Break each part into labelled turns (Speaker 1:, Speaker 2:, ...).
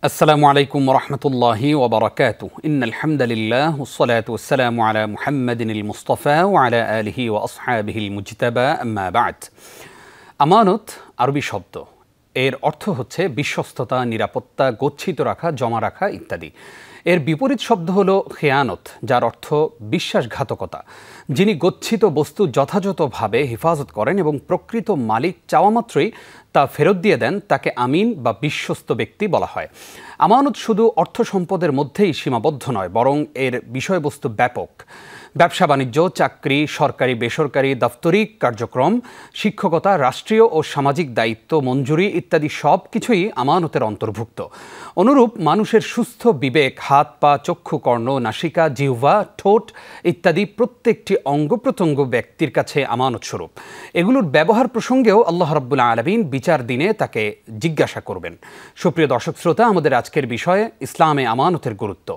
Speaker 1: আসসালামু আলাইকুম রহমতুল্লাহি ওবরাকাতু ইন্নাল হামদুলিল্লাহ ওয়াসসালাতু ওয়াসসালামু আলা মুহাম্মাদিনিল মুস্তাফা ওয়া আলা আলিহি ওয়া আসহাবিহিল মুজতাবা আম্মা বা'দ। আমানত আরবি শব্দ, এর অর্থ হচ্ছে বিশ্বস্ততা, নিরাপত্তা, গচ্ছিত রাখা, জমা রাখা ইত্যাদি। এর বিপরীত শব্দ হলো খেয়ানত, যার অর্থ বিশ্বাসঘাতকতা। যিনি গচ্ছিত বস্তু যথাযথভাবে হেফাজত করেন এবং প্রকৃত মালিক চাওয়ামাত্রই তা ফেরত দিয়ে দেন, তাকে আমিন বা বিশ্বস্ত ব্যক্তি বলা হয়। আমানত শুধু অর্থ সম্পদের মধ্যেই সীমাবদ্ধ নয়, বরং এর বিষয়বস্তু ব্যাপক। ব্যবসা বাণিজ্য, চাকরি, সরকারি বেসরকারি, দাপ্তরিক কার্যক্রম, শিক্ষকতা, রাষ্ট্রীয় ও সামাজিক দায়িত্ব, মঞ্জুরি ইত্যাদি সব কিছুই আমানতের অন্তর্ভুক্ত। অনুরূপ মানুষের সুস্থ বিবেক, হাত পা, চক্ষু, কর্ণ, নাসিকা, জিহ্বা, ঠোঁট ইত্যাদি প্রত্যেকটি অঙ্গ প্রত্যঙ্গ ব্যক্তির কাছে আমানত স্বরূপ। এগুলোর ব্যবহার প্রসঙ্গেও আল্লাহ রাব্বুল আলামিন বিচার দিনে তাকে জিজ্ঞাসা করবেন। সুপ্রিয় দর্শক শ্রোতা, আমাদের আজকের বিষয়ে ইসলামে আমানতের গুরুত্ব।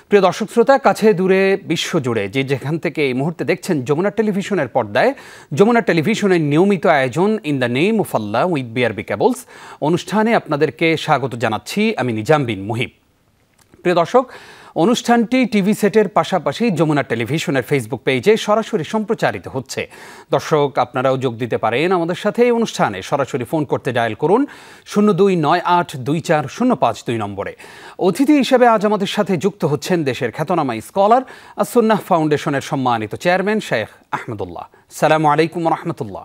Speaker 1: প্রিয় দর্শক শ্রোতা, কাছে দূরে বিশ্বজুড়ে যে যেখান থেকে এই মুহূর্তে দেখছেন যমুনা টেলিভিশনের পর্দায়, যমুনা টেলিভিশনের নিয়মিত আয়োজন in the name of Allah with BRB cables অনুষ্ঠানে আপনাদেরকে স্বাগত জানাচ্ছি আমি নিজাম বিন মুহিব। প্রিয় দর্শক, অনুষ্ঠানটি টিভি সেটের পাশাপাশি যমুনা টেলিভিশনের ফেসবুক পেজে সরাসরি সম্প্রচারিত হচ্ছে। দর্শক, আপনারাও যোগ দিতে পারেন আমাদের সাথে এই অনুষ্ঠানে। সরাসরি ফোন করতে ডায়াল করুন 02982405 নম্বরে। অতিথি হিসেবে আজ আমাদের সাথে যুক্ত হচ্ছেন দেশের খ্যাতনামা স্কলার, আস-সুন্নাহ ফাউন্ডেশনের সম্মানিত চেয়ারম্যান শেখ আহমদুল্লাহ। আসসালামু আলাইকুম রহমতুল্লাহ।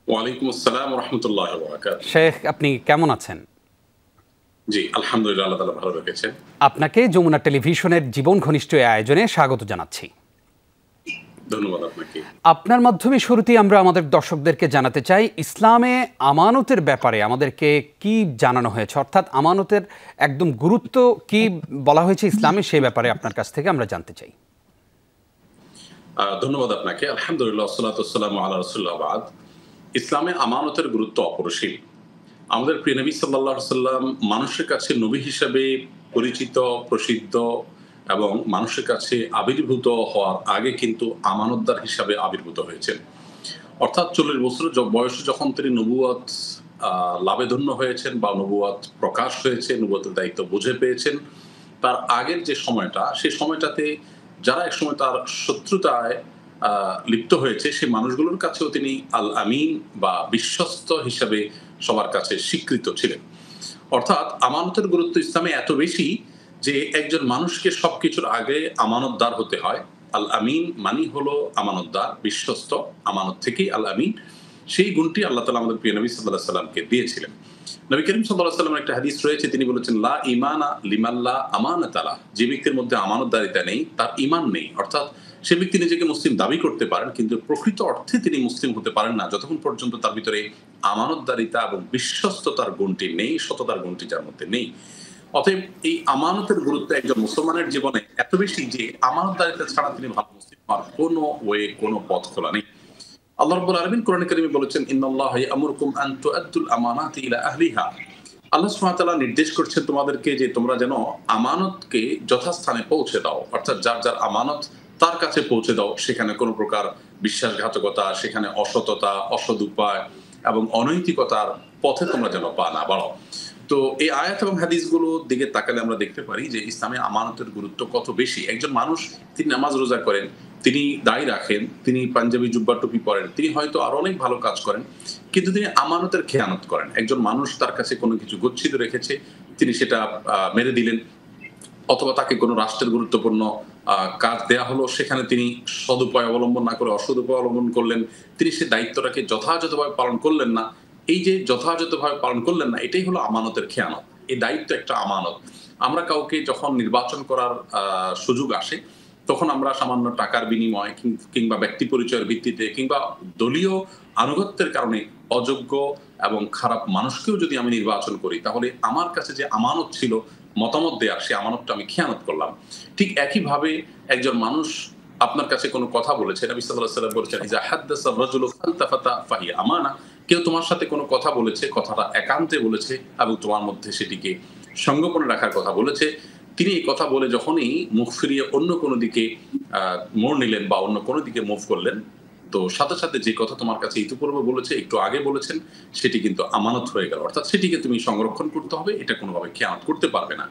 Speaker 2: ওয়ালাইকুম আসসালাম ওয়া রাহমাতুল্লাহি ওয়া বারাকাতুহু।
Speaker 1: শেখ, আপনি কেমন আছেন?
Speaker 2: জি, আলহামদুলিল্লাহ, আল্লাহ তাআলা ভালো রেখেছেন।
Speaker 1: আপনাকে যমুনা টেলিভিশনের জীবন ঘনিষ্ঠ আয়োজনে স্বাগত জানাচ্ছি।
Speaker 2: ধন্যবাদ আপনাকে।
Speaker 1: আপনার মাধ্যমে শুরুতেই আমরা আমাদের দর্শকদেরকে জানাতে চাই, ইসলামে আমানতের ব্যাপারে আমাদেরকে কি জানানো হয়েছে, অর্থাৎ আমানতের একদম গুরুত্ব কি বলা হয়েছে ইসলামে, সেই ব্যাপারে আপনার কাছ থেকে আমরা জানতে চাই।
Speaker 2: ধন্যবাদ আপনাকে। আলহামদুলিল্লাহ, ওয়াসসালাতু ওয়াসসালামু আলা রাসূলিল্লাহ বাদ। ইসলামে আমানতের গুরুত্ব অপরিসীম। আমাদের প্রিয় নবী সাল্লাল্লাহু আলাইহি সাল্লাম মানুষের কাছে নবী হিসেবে পরিচিত, প্রসিদ্ধ এবং মানুষের কাছে আবির্ভূত হওয়ার আগে কিন্তু আমানতদার হিসাবে আবির্ভূত হয়েছেন। অর্থাৎ 40 বছর বয়সে যখন তিনি নবুয়ত লাভে ধন্য হয়েছেন বা নবুয়ত প্রকাশ হয়েছে, নবুয়তের দায়িত্ব বুঝে পেয়েছেন, তার আগের যে সময়টা, সেই সময়টাতে যারা একসময় তার শত্রুতায় লিপ্ত হয়েছে, সেই মানুষগুলোর কাছেও তিনি আল আমিন বা বিশ্বস্ত হিসাবে সবার কাছে স্বীকৃত ছিলেন। অর্থাৎ আমানতের গুরুত্ব ইসলামে এত বেশি যে একজন মানুষকে সবকিছুর আগে আমানতদার হতে হয়। আল আমিন মানি হলো আমানতদার, বিশ্বস্ত। আমানত থেকেই আল আমিন, সেই গুণটি আল্লাহ তাআলা আমাদের প্রিয় নবী সাল্লাল্লাহু আলাইহি সাল্লামকে দিয়েছিলেন। নবী করিম সাল্লাল্লাহু আলাইহি সাল্লামের একটা হাদিস রয়েছে, তিনি বলেছেন, লা ঈমানা লিমান লা আমানাতা লাহ। যে ব্যক্তির মধ্যে আমানতদারিতা নেই, তার ঈমান নেই। অর্থাৎ সে ব্যক্তি নিজেকে মুসলিম দাবি করতে পারেন, কিন্তু প্রকৃত অর্থে তিনি মুসলিম হতে পারেন না যতক্ষণ পর্যন্ত তার ভিতরে আমানতদারিতা এবং বিশ্বস্ততার গুণটি নেই, সততার গুণটি যার মধ্যে নেই। অতএব এই আমানতের গুরুত্ব একজন মুসলমানের জীবনে এত বেশি যে আমানতদারিতা ছাড়া তিনি ভালো মুসলিম হওয়ার কোনো কোনো পথ খোলা নেই। আল্লাহ রাব্বুল আলামিন কোরআনে কারিমে বলেছেন, ইন্নাল্লাহা ইয়া'মুরুকুম আন তু'আদ্দুল আমানাতি ইলা আহলিহা। আল্লাহ সুবহানাহু ওয়া তাআলা নির্দেশ করছেন তোমাদেরকে যে তোমরা যেন আমানতকে যথাস্থানে পৌঁছে দাও, অর্থাৎ যার যার আমানত তার কাছে পৌঁছে দাও। সেখানে কোনো প্রকার বিশ্বাসঘাতকতা, সেখানে অসততা, অসৎ উপায় এবং অনৈতিকতার পথে তোমরা যেন পা না বাড়াও। তো এই আয়াত এবং হাদিসগুলোর দিকে তাকালে আমরা দেখতে পারি যে ইসলামে আমানতের গুরুত্ব কত বেশি। একজন মানুষ, তিনি নামাজ রোজা করেন, তিনি দাড়ি রাখেন, তিনি পাঞ্জাবি জুব্বা টুপি পরেন, তিনি হয়তো আরো অনেক ভালো কাজ করেন, কিন্তু তিনি আমানতের খেয়ানত করেন। একজন মানুষ তার কাছে কোনো কিছু গচ্ছিত রেখেছে, তিনি সেটা মেরে দিলেন, অথবা তাকে কোনো রাষ্ট্রের গুরুত্বপূর্ণ কাজ দেয়া হলো, সেখানে তিনি সদুপায় অবলম্বন না করে অসৎ উপায় অবলম্বন করলেন, তিনি সে দায়িত্বটাকে যথাযথভাবে পালন করলেন না। এই যে যথাযথভাবে পালন করলেন না, এটাই হলো আমানতের খেয়ানত। এই দায়িত্ব একটা আমানত। আমরা কাউকে যখন নির্বাচন করার সুযোগ আসে, তখন আমরা সামান্য টাকার বিনিময়ে কিংবা ব্যক্তি পরিচয়ের ভিত্তিতে কিংবা দলীয় আনুগত্যের কারণে অযোগ্য এবং খারাপ মানুষকেও যদি আমি নির্বাচন করি, তাহলে আমার কাছে যে আমানত ছিল মতামত দেওয়ার, সে আমানতটা আমি খেয়ানত করলাম। ঠিক একইভাবে একজন মানুষ আপনার কাছে কোনো কথা বলেছে, নবী সাল্লাল্লাহু আলাইহি ওয়াসাল্লাম বলেছেন, ইজা হাদ্দাসা রাজুলু ফালতাফাতা ফাহিয়া আমানা। কেউ তোমার সাথে কোনো কথা বলেছে, কথাটা একান্তে বলেছে এবং তোমার মধ্যে সেটিকে সংগোপনে রাখার কথা বলেছে, তিনি এই কথা বলে যখনই মুখ ফিরিয়ে অন্য কোনো দিকে মোড় নিলেন বা অন্য কোনো দিকে মুভ করলেন, তো সাথে সাথে যে কথা তোমার কাছে ইতিপূর্বে বলেছে, একটু আগে বলেছেন, সেটি কিন্তু আমানত হয়ে গেল, অর্থাৎ সেটিকে তুমি সংরক্ষণ করতে হবে, এটা কোনোভাবে খেয়ানত করতে পারবে না।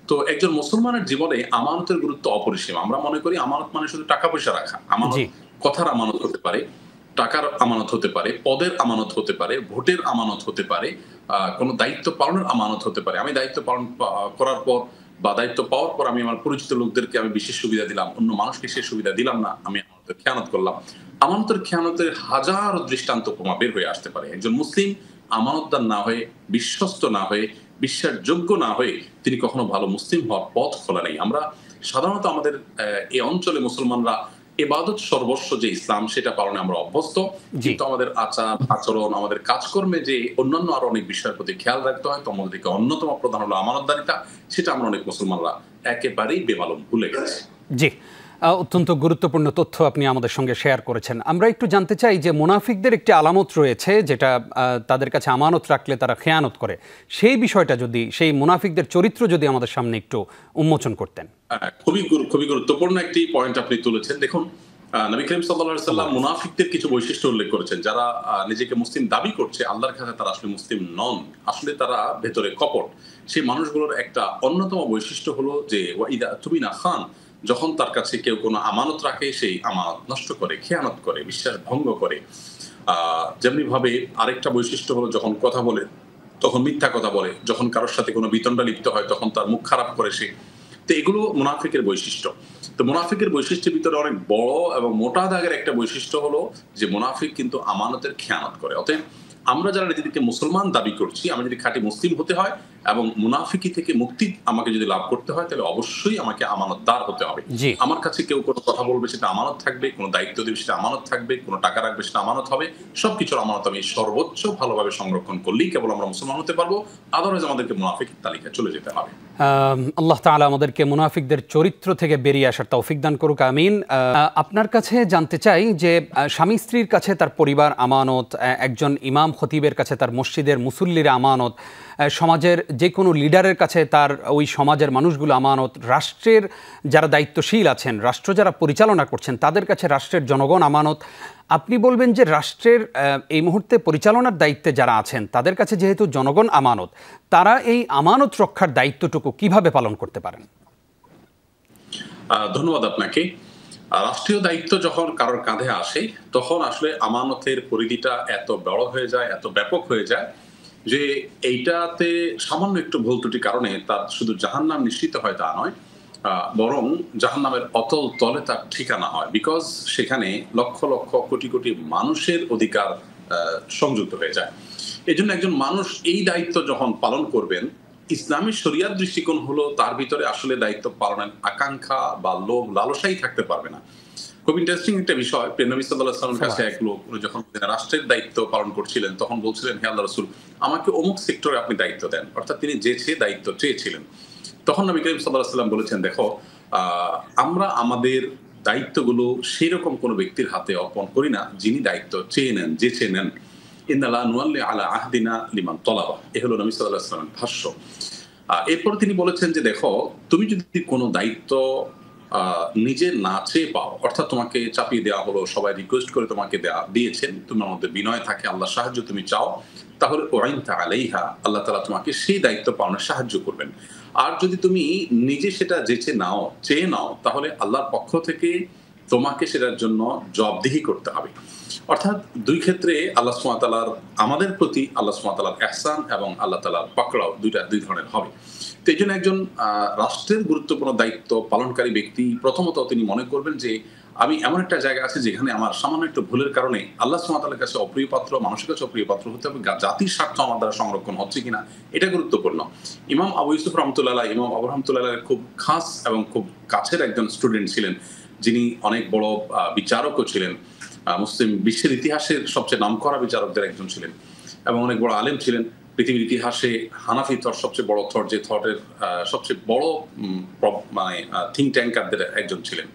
Speaker 2: তো একজন মুসলমানের জীবনে আমানতের গুরুত্ব অপরিসীম। আমরা মনে করি আমানত মানে শুধু টাকা পয়সা রাখা। আমানত
Speaker 1: জি,
Speaker 2: কথার আমানত হতে পারে, টাকার আমানত হতে পারে, পদের আমানত হতে পারে, ভোটের আমানত হতে পারে, কোনো দায়িত্ব পালনের আমানত হতে পারে। আমি দায়িত্ব পালন করার পর বা দায়িত্ব পাওয়ার পর আমি আমার পরিচিত লোকদেরকে আমি বিশেষ সুবিধা দিলাম, অন্য মানুষকে সে সুবিধা দিলাম না, আমি আমানতের খেয়ানত করলাম। আমানতের খেয়ানতের হাজারো দৃষ্টান্ত উপমা বের হয়ে আসতে পারে। একজন মুসলিম আমানতদার না হয়ে, বিশ্বস্ত না হয়ে, বিশ্বাসযোগ্য না হয়ে তিনি কখনো ভালো মুসলিম হওয়ার পথ খোলা নেই। আমরা সাধারণত আমাদের এই অঞ্চলে মুসলমানরা ইবাদত সর্বস্ব যে ইসলাম সেটা পালনে আমরা অভ্যস্ত,
Speaker 1: জি।
Speaker 2: কিন্তু আমাদের আচার আচরণ, আমাদের কাজকর্মে যে অন্যান্য আরো অনেক বিষয়ের প্রতি খেয়াল রাখতে হয়, তো আমাদের থেকে অন্যতম প্রধান হলো আমানতদারিতা। সেটা আমরা অনেক মুসলমানরা একেবারেই বেমালুম ভুলে গেছি।
Speaker 1: জি, অত্যন্ত গুরুত্বপূর্ণ তথ্য আপনি আমাদের সঙ্গে শেয়ার করেছেন। আমরা একটু জানতে চাই যে মুনাফিকদের একটি আলামত রয়েছে যেটা তাদের কাছে আমানত রাখলে তারা খেয়ানত করে। সেই বিষয়টা যদি, সেই মুনাফিকদের চরিত্র যদি আমাদের সামনে একটু উন্মোচন করতেন।
Speaker 2: খুবই গুরুত্বপূর্ণ একটি পয়েন্ট আপনি তুলেছেন। দেখুন, নবী করিম সাল্লাল্লাহু আলাইহি ওয়াসাল্লাম মুনাফিকদের কিছু বৈশিষ্ট্য উল্লেখ করেছেন। যারা নিজেকে মুসলিম দাবি করছে, আল্লাহর কাছে তারা আসলে মুসলিম নন, আসলে তারা ভেতরে কপট। সেই মানুষগুলোর একটা অন্যতম বৈশিষ্ট্য হলো যে ওয়াইদা তুমিনা খান, যখন তার কাছে কেউ কোনো আমানত রাখে সেই আমানত নষ্ট করে, খেয়ানত করে, বিশ্বাস ভঙ্গ করে। যেমনি ভাবে আরেকটা বৈশিষ্ট্য হলো যখন কথা বলে তখন মিথ্যা কথা বলে, যখন কারোর সাথে কোনো বিতণ্ডা লিপ্ত হয় তখন তার মুখ খারাপ করে সে। তো এগুলো মুনাফিকের বৈশিষ্ট্য। তো মুনাফিকের বৈশিষ্ট্যের ভিতরে অনেক বড় এবং মোটা দাগের একটা বৈশিষ্ট্য হলো যে মুনাফিক কিন্তু আমানতের খেয়ানত করে। অতএব আমরা যারা নিজেদেরকে মুসলমান দাবি করছি, আমি যদি খাঁটি মুসলিম হতে হয় এবং মুনাফিকি থেকে মুক্তি আমাকে যদি লাভ করতে হয়, তাহলে অবশ্যই আমাকে আমানতদার হতে হবে।
Speaker 1: জি।
Speaker 2: আমার কাছে কেউ কোনো কথা বলবে সেটা আমানত থাকবে, কোনো দায়িত্ব দেবে সেটা আমানত থাকবে, কোনো টাকা রাখবে সেটা আমানত হবে। সবকিছুর আমানত আমি সর্বোচ্চ ভালোভাবে সংরক্ষণ করলেই কেবল আমরা মুসলমান হতে পারবো। আদারওয়াইজ আমাদেরকে মুনাফিকের তালিকায় চলে যেতে হবে।
Speaker 1: আল্লাহ তাআলা আমাদেরকে মুনাফিকদের চরিত্র থেকে বেরিয়ে আসার তৌফিক দান করুক, আমিন। আপনার কাছে জানতে চাই যে স্বামী স্ত্রীর কাছে তার পরিবার আমানত, একজন ইমাম খতিবের কাছে তার মসজিদের মুসল্লিরা আমানত, সমাজের যে কোনো লিডারের কাছে তার ওই সমাজের মানুষগুলো আমানত, রাষ্ট্রের যারা দায়িত্বশীল আছেন, রাষ্ট্র যারা পরিচালনা করছেন তাদের কাছে রাষ্ট্রের জনগণ আমানত। আপনি বলবেন যে রাষ্ট্রের এই মুহূর্তে পরিচালনার দায়িত্বে যারা আছেন তাদের কাছে যেহেতু জনগণ আমানত, তারা এই আমানত রক্ষার দায়িত্বটুকু কিভাবে পালন করতে পারেন?
Speaker 2: ধন্যবাদ আপনাকে। রাষ্ট্রীয় দায়িত্ব যখন কারোর কাঁধে আসে তখন আসলে আমানতের পরিধিটা এত বড় হয়ে যায়, এত ব্যাপক হয়ে যায় যে এইটাতে সামান্য একটু ভুল ত্রুটির কারণে তার শুধু জাহান্নাম নিশ্চিত হয় তা নয়, বরং জাহান্নামের অতল তলে তার ঠিকানা হয়। বিকজ সেখানে লক্ষ লক্ষ কোটি কোটি মানুষের অধিকার সংযুক্ত হয়ে যায়। এই জন্য একজন মানুষ এই দায়িত্ব যখন পালন করবেন, ইসলামী শরিয়ার দৃষ্টিকোণ হলো তার ভিতরে আসলে দায়িত্ব পালনের আকাঙ্ক্ষা বা লোভ লালসাই থাকতে পারবে না। খুব ইন্টারেস্টিং একটা বিষয়, প্রিয় নবী সাল্লাল্লাহু আলাইহি ওয়াসাল্লামের কাছে এক লোক যখন রাষ্ট্রের দায়িত্ব পালন করছিলেন তখন বলছিলেন, হে আল্লাহর রাসূল, আমাকে অমুক সেক্টরে আপনি দায়িত্ব দেন। অর্থাৎ তিনি যে দায়িত্ব চেয়েছিলেন। তখন নবী করিম সাল্লাল্লাহু আলাইহি ওয়াসাল্লাম বলেছেন, দেখো, আমরা আমাদের দায়িত্বগুলো সেরকম কোনো ব্যক্তির হাতে অর্পণ করি না যিনি দায়িত্ব চেয়ে নেন, যে চেয়ে নেন। ইন্নাল্লাহ নুওয়াল্লি আলা আহদিনা লিমান তলাবা, এ হলো নবী সাল্লাল্লাহু আলাইহি ওয়াসাল্লামের ভাষ্য। এরপর তিনি বলেছেন যে দেখো, তুমি যদি কোনো দায়িত্ব নিজে না চেয়ে পাও, অর্থাৎ তোমাকে চাপিয়ে দেওয়া হলো, সবাই রিকোয়েস্ট করে তোমাকে দিয়েছেন, তোমার মধ্যে বিনয় থাকে, আল্লাহ সাহায্য তুমি চাও, তাহলে ওয়াইনতা আলাইহা, আল্লাহ তাআলা তোমাকে সেই দায়িত্ব পালনে সাহায্য করবেন। আর যদি তুমি নিজে সেটা চেয়ে নাও, তাহলে আল্লাহর পক্ষ থেকে তোমাকে সেটার জন্য জবাবদিহি করতে হবে। অর্থাৎ দুই ক্ষেত্রে আল্লাহ সুবহানাহু ওয়া তাআলার আমাদের প্রতি আল্লাহ সুবহানাহু ওয়া তাআলার ইহসান এবং আল্লাহ তাআলার পাকড়াও দুই ধরনের হবে। তো এই জন্য একজন রাষ্ট্রের গুরুত্বপূর্ণ দায়িত্ব পালনকারী ব্যক্তি প্রথমত তিনি মনে করবেন যে আমি এমন একটা জায়গা আছে যেখানে আমার সামান্য একটু ভুলের কারণে আল্লাহ সুবহানাহু ওয়া তাআলার কাছে অপ্রিয় পাত্র, মানুষের কাছে অপ্রিয় পাত্র হতে হবে, জাতির স্বার্থ আমার দ্বারা সংরক্ষণ হচ্ছে কিনা এটা গুরুত্বপূর্ণ। ইমাম আবু ইউসুফ রাহমাতুল্লাহ আলাইহি, ইমাম আবু রাহমাতুল্লাহ আলাইহির খুব খাস এবং খুব কাছের একজন স্টুডেন্ট ছিলেন, যিনি অনেক বড় বিচারকও ছিলেন, মুসলিম বিশ্বের ইতিহাসের সবচেয়ে নামকরা বিচারকদের একজন ছিলেন এবং অনেক বড় আলেম ছিলেন। পৃথিবীর ইতিহাসে হানাফি থট সবচেয়ে বড় থট, যে থটের সবচেয়ে বড় মানে থিঙ্ক ট্যাঙ্কারদের একজন ছিলেন।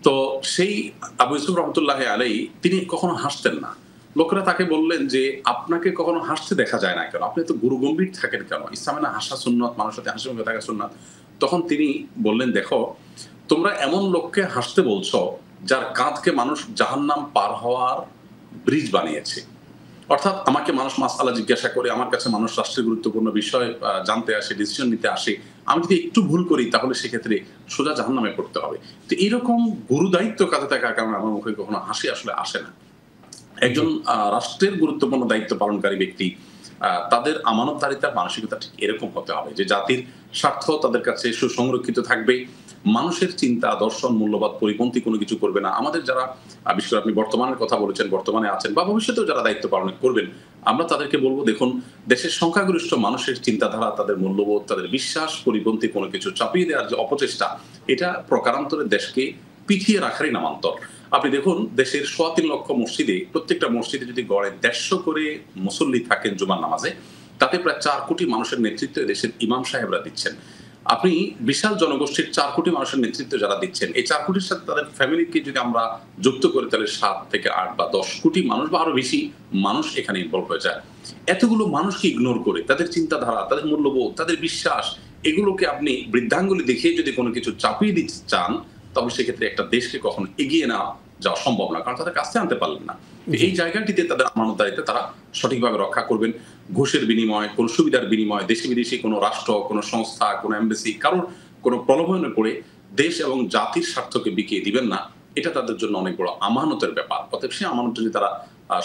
Speaker 2: তো সেই আবু ইউসুফ রহমতুল্লাহ আলাইহি তিনি কখনো হাসতেন না। লোকেরা তাকে বললেন যে আপনাকে কখনো হাসতে দেখা যায় না কেন, আপনি তো গুরু গম্ভীর থাকেন কেন, ইসলামে না হাসা সুন্নাত, মানুষের সাথে হাসি মুখে থাকা সুন্নাত। তখন তিনি বললেন, দেখো, তোমরা এমন লোককে হাসতে বলছো যার কাঁধকে মানুষ জাহান্নাম পার হওয়ার ব্রিজ বানিয়েছে। অর্থাৎ আমাকে মানুষ মাসআলা জিজ্ঞাসা করে, আমার কাছে মানুষ রাষ্ট্রের গুরুত্বপূর্ণ বিষয় জানতে আসে, ডিসিশন নিতে আসে, আমি যদি একটু ভুল করি তাহলে সেক্ষেত্রে সোজা জাহান্নামে পড়তে হবে। তো এরকম গুরু দায়িত্ব কাঁধে থাকার কারণে আমার মুখে কখনো হাসি আসলে আসে না। একজন রাষ্ট্রের গুরুত্বপূর্ণ দায়িত্ব পালনকারী ব্যক্তি, তাদের আমানতদারিতার মানসিকতা ঠিক এরকম হতে হবে যে জাতির স্বার্থ তাদের কাছে সুসংরক্ষিত থাকবে, মানুষের চিন্তা, দর্শন, মূল্যবোধ পরিপন্থী কোনো কিছু করবে না। আমাদের যারা, বিশেষ করে আপনি বর্তমানের কথা বলেছেন, বর্তমানে আছেন বা ভবিষ্যতেও যারা দায়িত্ব পালন করবেন, আমরা তাদেরকে বলবো, দেখুন, দেশের সংখ্যাগরিষ্ঠ মানুষের চিন্তাধারা, তাদের মূল্যবোধ, তাদের বিশ্বাস পরিপন্থী কোনো কিছু চাপিয়ে দেওয়ার যে অপচেষ্টা, এটা প্রকারান্তরে দেশকে পিছিয়ে রাখারই নামান্তর। আপনি দেখুন, দেশের ৩.৫ লক্ষ মসজিদে, প্রত্যেকটা মসজিদে যদি গড়ে ১৫০ করে মুসল্লি থাকেন জুমার নামাজে, তাতে প্রায় ৪ কোটি মানুষের নেতৃত্ব দেশের ইমাম সাহেবরা দিচ্ছেন। আপনি বিশাল জনগোষ্ঠীর ৪ কোটি মানুষের নেতৃত্ব যারা দিচ্ছেন, এই ৪ কোটির সাথে তাদের ফ্যামিলিকে যদি আমরা যুক্ত করি, তাহলে ৭ থেকে ৮ বা ১০ কোটি মানুষ বা আরো বেশি মানুষ এখানে ইনভলভ হয়ে যায়। এতগুলো মানুষকে ইগনোর করে তাদের চিন্তাধারা, তাদের মূল্যবোধ, তাদের বিশ্বাস, এগুলোকে আপনি বৃদ্ধাঙ্গুলি দেখিয়ে যদি কোনো কিছু চাপিয়ে দিতে চান, তবে সেক্ষেত্রে একটা দেশকে কখনো এগিয়ে না যাওয়া সম্ভব না, কারণ তাদের কাছে আনতে পারলেন না। এই জায়গাটিতে তাদের আমানতদারিতা তারা সঠিকভাবে রক্ষা করবেন। ঘুষের বিনিময়, কোনো সুবিধার বিনিময়, দেশি বিদেশি কোনো রাষ্ট্র, কোনো সংস্থা, কোনো এমবেসি, কারোর কোনো প্রলোভনে পড়ে দেশ এবং জাতির স্বার্থকে বিকিয়ে দিবেন না। এটা তাদের জন্য অনেক বড় আমানতের ব্যাপার। অতএব সেই আমানত যদি তারা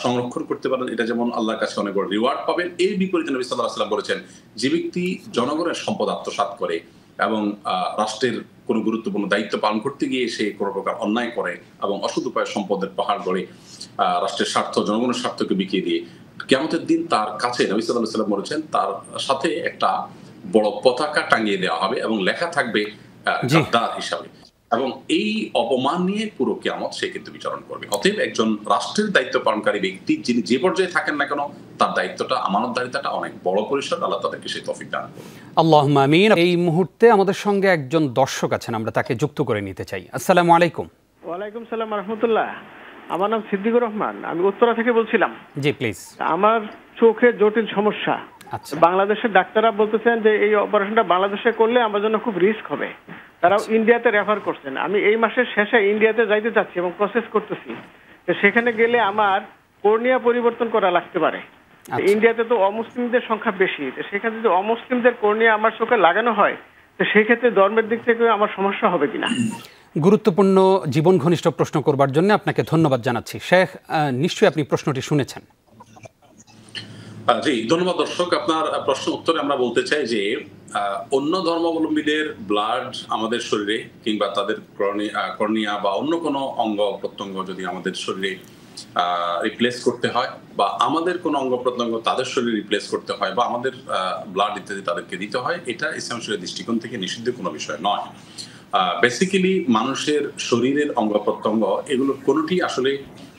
Speaker 2: সংরক্ষণ করতে পারেন, এটা যেমন আল্লাহর কাছে অনেক বড় রিওয়ার্ড পাবেন। এর বিপরীতে নবী সাল্লাল্লাহু আলাইহি ওয়াসাল্লাম বলেছেন, যে ব্যক্তি জনগণের সম্পদ আত্মসাৎ করে এবং রাষ্ট্রের কোনো গুরুত্বপূর্ণ দায়িত্ব পালন করতে গিয়ে সে কোনো প্রকার অন্যায় করে এবং অসৎ উপায়ে সম্পদের পাহাড় গড়ে রাষ্ট্রের স্বার্থ, জনগণের স্বার্থকে বিকিয়ে দিয়ে, কিয়ামতের দিন তার কাছে নবী সাল্লাল্লাহু আলাইহি ওয়াসাল্লাম বলেছেন, তার সাথে একটা বড় পতাকা টাঙিয়ে দেওয়া হবে এবং লেখা থাকবে গাদ্দার হিসাবে, এবং এই অপমান নিয়ে পুরো কিয়ামত সে কিন্তু বিচরণ করবে। অতএব একজন রাষ্ট্রের দায়িত্ব পালনকারী ব্যক্তি যিনি যে পর্যায়ে থাকেন না কেন, তার দায়িত্বটা, আমানতদারিতাটা অনেক বড় পরিসর। আল্লাহ তাদেরকে সেই তৌফিক দান করুন।
Speaker 1: আল্লাহুম্মা আমিন। এই মুহূর্তে আমাদের সঙ্গে একজন দর্শক আছেন, আমরা তাকে যুক্ত করে নিতে চাই। আসসালামু আলাইকুম।
Speaker 3: ওয়ালাইকুম সালাম রাহমাতুল্লাহ। আমার নাম সিদ্দিকুর রহমান, আমি উত্তরা থেকে বলছিলাম।
Speaker 1: জি প্লিজ।
Speaker 3: আমার চোখে জটিল সমস্যা।
Speaker 1: আচ্ছা।
Speaker 3: বাংলাদেশের ডাক্তাররা বলতেছেন যে এই অপারেশনটা বাংলাদেশে করলে আমার জন্য খুব রিস্ক হবে, তারাও ইন্ডিয়াতে রেফার করছেন। আমি এই মাসের শেষে ইন্ডিয়াতে যাইতে চাচ্ছি এবং প্রসেস করতেছি। তো সেখানে গেলে আমার কর্নিয়া পরিবর্তন করা লাগতে পারে। ইন্ডিয়াতে তো অমুসলিমদের সংখ্যা বেশি, তো সেখানে যদি অমুসলিমদের কর্নিয়া আমার চোখে লাগানো হয়, তো সেক্ষেত্রে ধর্মের দিক থেকে আমার সমস্যা হবে কিনা?
Speaker 1: গুরুত্বপূর্ণ জীবন ঘনিষ্ঠ প্রশ্ন করবার জন্য আপনাকে ধন্যবাদ জানাচ্ছি। শেখ, নিশ্চয়ই আপনি প্রশ্নটি শুনেছেন।
Speaker 2: জি, ধন্যবাদ দর্শক। আপনার প্রশ্ন উত্তরে আমরা বলতে চাই যে অন্য ধর্মাবলম্বীদের ব্লাড আমাদের শরীরে কিংবা তাদের কর্নিয়া বা অন্য কোনো অঙ্গ প্রত্যঙ্গ যদি আমাদের শরীরে রিপ্লেস করতে হয়, বা আমাদের কোনো অঙ্গ প্রত্যঙ্গ তাদের শরীরে রিপ্লেস করতে হয়, বা আমাদের ব্লাড ইত্যাদি তাদেরকে দিতে হয়, এটা ইসলাম শরীয়তের দৃষ্টিকোণ থেকে নিষিদ্ধ কোনো বিষয় নয়। বেসিক্যালি মানুষের শরীরের অঙ্গ প্রত্যঙ্গ এগুলোর কোনোটি আসলে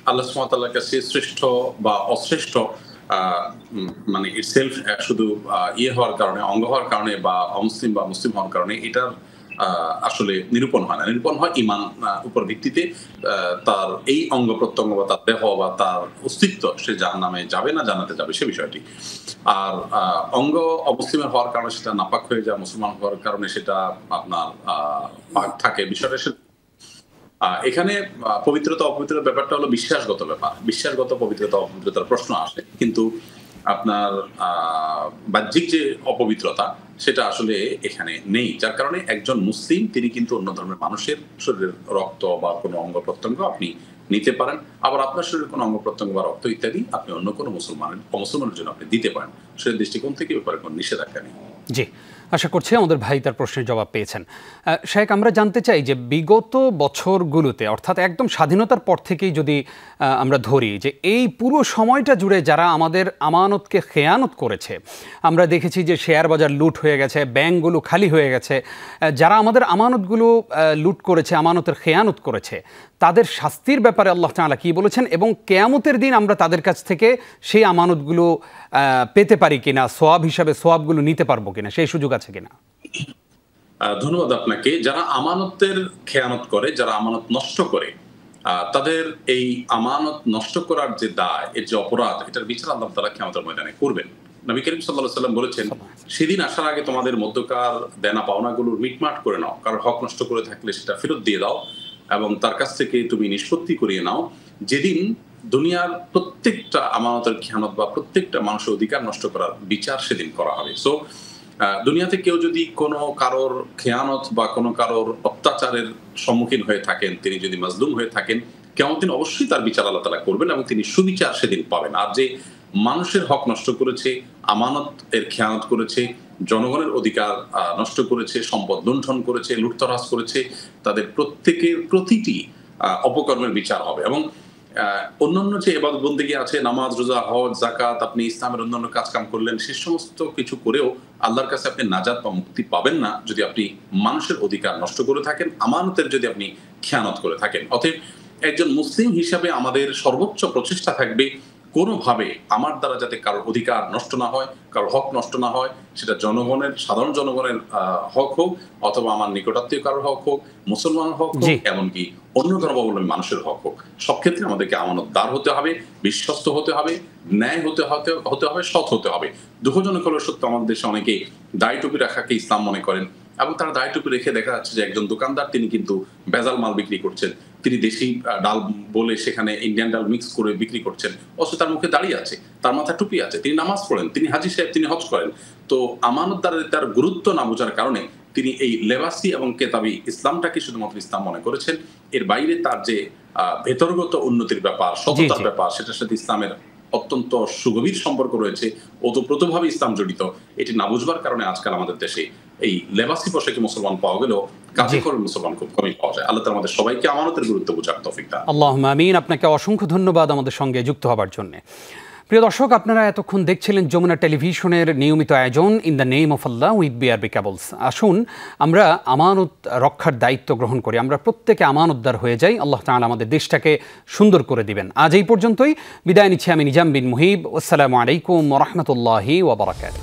Speaker 2: আল্লাহ সুবহানাহু ওয়া তাআলার কাছে শ্রেষ্ঠ বা অশ্রেষ্ঠ মানে ইটসেলফ শুধু হওয়ার কারণে, অঙ্গ হওয়ার কারণে বা অমুসলিম বা মুসলিম হওয়ার কারণে এটার আসলে নিরূপণ হয় না। নিরূপণ হয় ঈমান উপর ভিত্তিতে। তার এই অঙ্গ প্রত্যঙ্গ বা তার দেহ বা তার অস্তিত্ব, সে জাহান্নামে যাবে না জান্নাতে যাবে, সে বিষয়টি। আর অঙ্গ অমুসলিমের হওয়ার কারণে সেটা নাপাক হয়ে যায়, মুসলমান হওয়ার কারণে সেটা আপনার পাক থাকে, বিষয়টা এখানে পবিত্রতা অপবিত্রতার ব্যাপারটা হলো বিশ্বাসগত ব্যাপার। বিশ্বাসগত পবিত্রতা অপবিত্রতার প্রশ্ন আসে, কিন্তু আপনার বাহ্যিক যে অপবিত্রতা সেটা আসলে এখানে নেই। যার কারণে একজন মুসলিম তিনি কিন্তু অন্য ধর্মের মানুষের শরীরের রক্ত বা কোনো অঙ্গ প্রত্যঙ্গ আপনি নিতে পারেন, আবার আপনার শরীরের কোনো অঙ্গ প্রত্যঙ্গ বা রক্ত ইত্যাদি আপনি অন্য কোনো মুসলমানের জন্য আপনি দিতে পারেন। সেই দৃষ্টিকোণ থেকে ব্যাপারে কোনো নিষেধাজ্ঞা নেই।
Speaker 1: জি, আশা করছি আমাদের ভাই তার প্রশ্নের জবাব পেয়েছেন। শেখ, আমরা জানতে চাই যে বিগত বছরগুলোতে, অর্থাৎ একদম স্বাধীনতার পর থেকেই যদি আমরা ধরি, যে এই পুরো সময়টা জুড়ে যারা আমাদের আমানতকে খেয়ানত করেছে, আমরা দেখেছি যে শেয়ার বাজার লুট হয়ে গেছে, ব্যাংকগুলো খালি হয়ে গেছে। যারা আমাদের আমানতগুলো লুট করেছে, আমানতের খেয়ানত করেছে, তাদের শাস্তির ব্যাপারে আল্লাহ তাআলা কি বলেছেন, এবং কিয়ামতের দিন আমরা তাদের কাছ থেকে সেই আমানতগুলো পেতে পারি কিনা, সওয়াব হিসাবে সওয়াবগুলো নিতে পারবো কিনা, সেই সুযোগ আছে কিনা?
Speaker 2: ধন্যবাদ আপনাকে। যারা আমানতের খেয়ানত করে, যারা আমানত নষ্ট করে, তাদের এই আমানত নষ্ট করার যে দায়, এর যে অপরাধ, এটার বিচার আল্লাহ তাআলা কিয়ামতের ময়দানে করবেন। নবী করিম সাল্লাল্লাহু আলাইহি ওয়াসাল্লাম বলেছেন, সেদিন আসার আগে তোমাদের মধ্যকার দেনা পাওনাগুলোর মিটমাট করে নাও, কারণ হক নষ্ট করে থাকলে সেটা ফেরত দিয়ে দাও, এবং তার কাছ থেকে তুমি নিষ্পত্তি করিয়ে নাও, যেদিন দুনিয়ার প্রত্যেকটা আমানতের খেয়ানত বা প্রত্যেকটা মানুষের অধিকার নষ্ট করার বিচার সেদিন করা হবে। সো দুনিয়াতে কেউ যদি কোনো কারোর খেয়ানত বা কোনো কারোর অত্যাচারের সম্মুখীন হয়ে থাকেন, তিনি যদি মাজলুম হয়ে থাকেন, কিয়ামতের দিন অবশ্যই তার বিচার আল্লাহ তাআলা করবেন এবং তিনি সুবিচার সেদিন পাবেন। আর যে মানুষের হক নষ্ট করেছে, আমানত এর খেয়ানত করেছে, জনগণের অধিকার নষ্ট করেছে, সম্পদ লুণ্ঠন করেছে, লুটতরাজ করেছে, তাদের প্রত্যেকের প্রতিটি অপকর্মের বিচার হবে। এবং অন্যান্য যে ইবাদত বন্দেগী আছে, নামাজ, রোজা, হজ, যাকাত, আপনি ইসলামের অন্যান্য কাজকাম করলেন, সে সমস্ত কিছু করেও আল্লাহর কাছে আপনি নাজাত বা মুক্তি পাবেন না যদি আপনি মানুষের অধিকার নষ্ট করে থাকেন, আমানতের যদি আপনি খেয়ানত করে থাকেন। অতএব একজন মুসলিম হিসাবে আমাদের সর্বোচ্চ প্রচেষ্টা থাকবে কোনোভাবে আমার দ্বারা যাতে কারোর অধিকার নষ্ট না হয়, কারোর হক নষ্ট না হয়, সেটা জনগণের, সাধারণ জনগণের হক হোক, অথবা আমার নিকটাত্মীয় কারোর হক হোক, মুসলমানের হক হোক, এমনকি অন্য ধর্মাবলম্বী মানুষের হক হোক, সব ক্ষেত্রে আমাদেরকে আমানতদার হতে হবে, বিশ্বস্ত হতে হবে, ন্যায় হতে হবে, সৎ হতে হবে। দুঃখজনক হলো সত্য, আমাদের দেশে অনেকে দাড়ি টুপি রাখাকে ইসলাম মনে করেন এবং তারা দাড়ি টুপি রেখে দেখা যাচ্ছে যে একজন দোকানদার তিনি কিন্তু ভেজাল মাল বিক্রি করছেন, তিনি দেশি ডাল বলে সেখানে ইন্ডিয়ান ডাল মিক্স করে বিক্রি করছেন, অথচ তার মুখে দাঁড়িয়ে আছে, তার মাথায় টুপি আছে, তিনি নামাজ পড়েন, তিনি হাজি সাহেব, তিনি হজ করেন। তো আমানতদারের তার গুরুত্ব না বোঝার কারণে তিনি এই লেবাসি এবং কেতাবি ইসলামটাকে শুধুমাত্র ইসলাম মনে করেছেন, এর বাইরে তার যে ভেতরগত উন্নতির ব্যাপার, সততার ব্যাপার, সেটার সাথে ইসলামের অত্যন্ত সুগভীর সম্পর্ক রয়েছে, ওতপ্রোতভাবে ইসলাম জড়িত, এটি না বুঝবার কারণে আজকাল আমাদের দেশে এই লেবাসি পোশাকে মুসলমান পাওয়া গেলেও কাজে করে মুসলমান খুব কমই পাওয়া যায়। আল্লাহ তাআলা আমাদের সবাইকে আমানতের গুরুত্ব বোঝার তৌফিক দান।
Speaker 1: আল্লাহুম্মা আমিন। আপনাকে অসংখ্য ধন্যবাদ আমাদের সঙ্গে যুক্ত হবার জন্য। প্রিয় দর্শক, আপনারা এতক্ষণ দেখছিলেন যমুনা টেলিভিশনের নিয়মিত আয়োজন in the name of Allah with BRB cables. আসুন আমরা আমানত রক্ষার দায়িত্ব গ্রহণ করি, আমরা প্রত্যেকে আমানতদার হয়ে যাই। আল্লাহ তাআলা আমাদের দেশটাকে সুন্দর করে দিবেন। আজ এই পর্যন্তই, বিদায় নিচ্ছি আমি নিজাম বিন মুহিব। আসসালামু আলাইকুম ওয়া রাহমাতুল্লাহি ওয়া বারাকাতুহু।